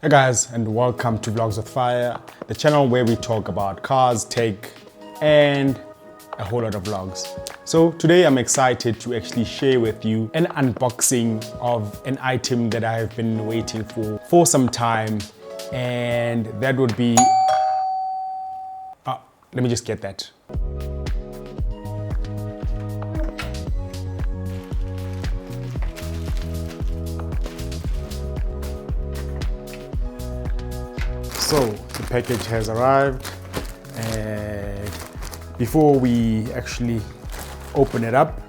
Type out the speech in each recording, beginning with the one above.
Hey guys, and welcome to Vlogs with Fire, the channel where we talk about cars, tech, and a whole lot of vlogs. So today I'm excited to actually share with you an unboxing of an item that I have been waiting for some time, and that would be, let me just get that. So the package has arrived, and before we actually open it up,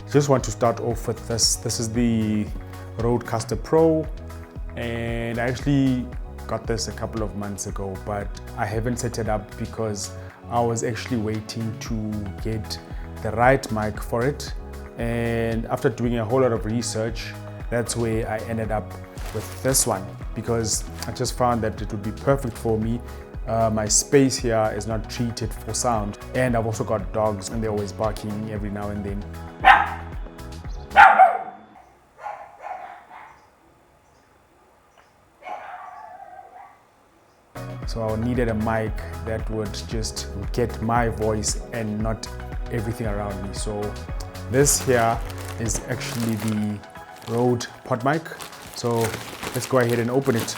I just want to start off with this. This is the Rodecaster Pro, and I actually got this a couple of months ago, but I haven't set it up because I was actually waiting to get the right mic for it. And after doing a whole lot of research, that's where I ended up with this one, because I just found that it would be perfect for me. My space here is not treated for sound, and I've also got dogs and they're always barking every now and then. So I needed a mic that would just get my voice and not everything around me. So this here is actually the Rode Podmic. So let's go ahead and open it.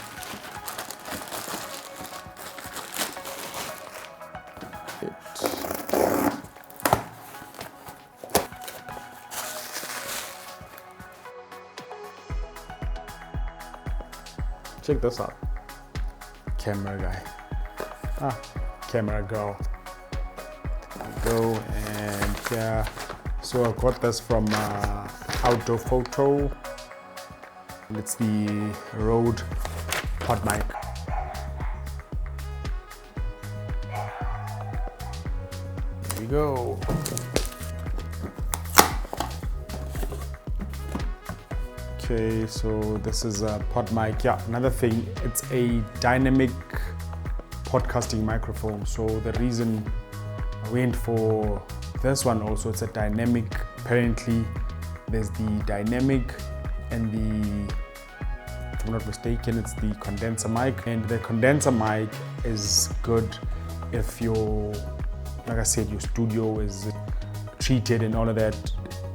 Check this out. Camera guy. Camera girl. There we go. And yeah, so I got this from Outdoor Photo. It's the Rode Podmic. There we go. Okay, so this is a Podmic. Yeah, another thing, it's a dynamic podcasting microphone. So the reason I went for this one also, it's a dynamic. Apparently, there's the dynamic and the, if I'm not mistaken, it's the condenser mic. And the condenser mic is good if your, like I said, your studio is treated and all of that,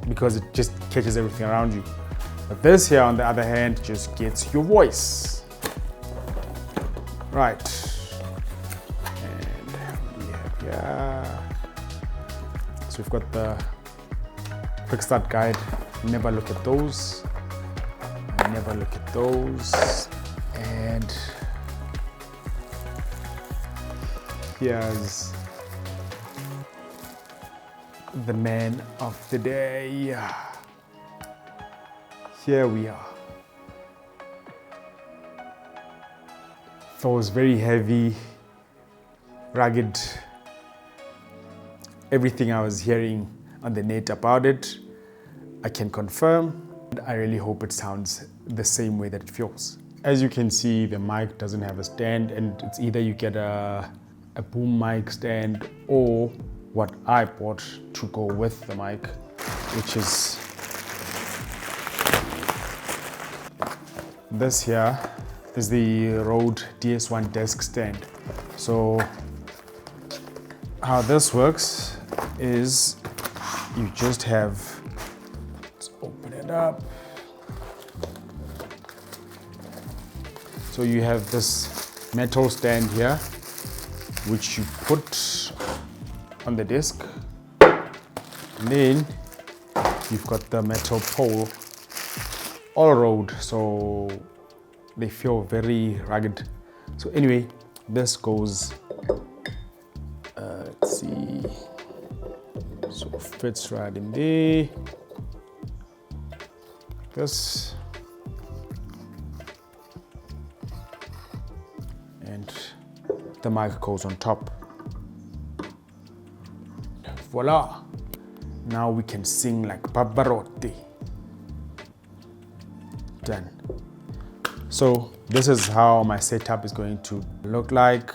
because it just catches everything around you. But this here, on the other hand, just gets your voice. Right. And we have here. So we've got the quick start guide. Never look at those. Never look at those. And here's the man of the day. Here we are. It was very heavy, rugged. Everything I was hearing on the net about it, I can confirm. I really hope it sounds the same way that it feels. As you can see, the mic doesn't have a stand, and it's either you get a boom mic stand or what I bought to go with the mic, which is this here. Is the Rode DS1 desk stand. So how this works is you just have, let's open it up. So you have this metal stand here, which you put on the desk. And then you've got the metal pole, all Rode, so they feel very rugged. So anyway, this goes, let's see, so it fits right in there. This, and the mic goes on top. Voila! Now we can sing like Pavarotti. Done. So this is how my setup is going to look like.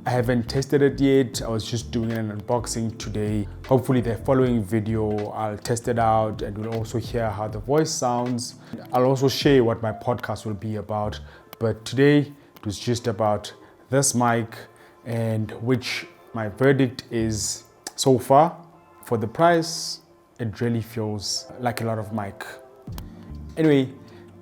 I haven't tested it yet. I was just doing an unboxing today. Hopefully the following video, I'll test it out and we'll also hear how the voice sounds. I'll also share what my podcast will be about, But today it was just about this mic, and which my verdict is, so far, for the price, it really feels like a lot of mic. Anyway,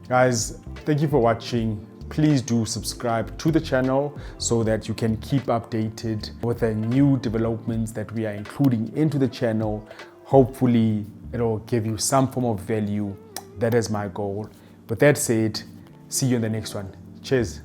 guys, thank you for watching. Please do subscribe to the channel so that you can keep updated with the new developments that we are including into the channel. Hopefully, it'll give you some form of value. That is my goal. With that said, see you in the next one. Cheers.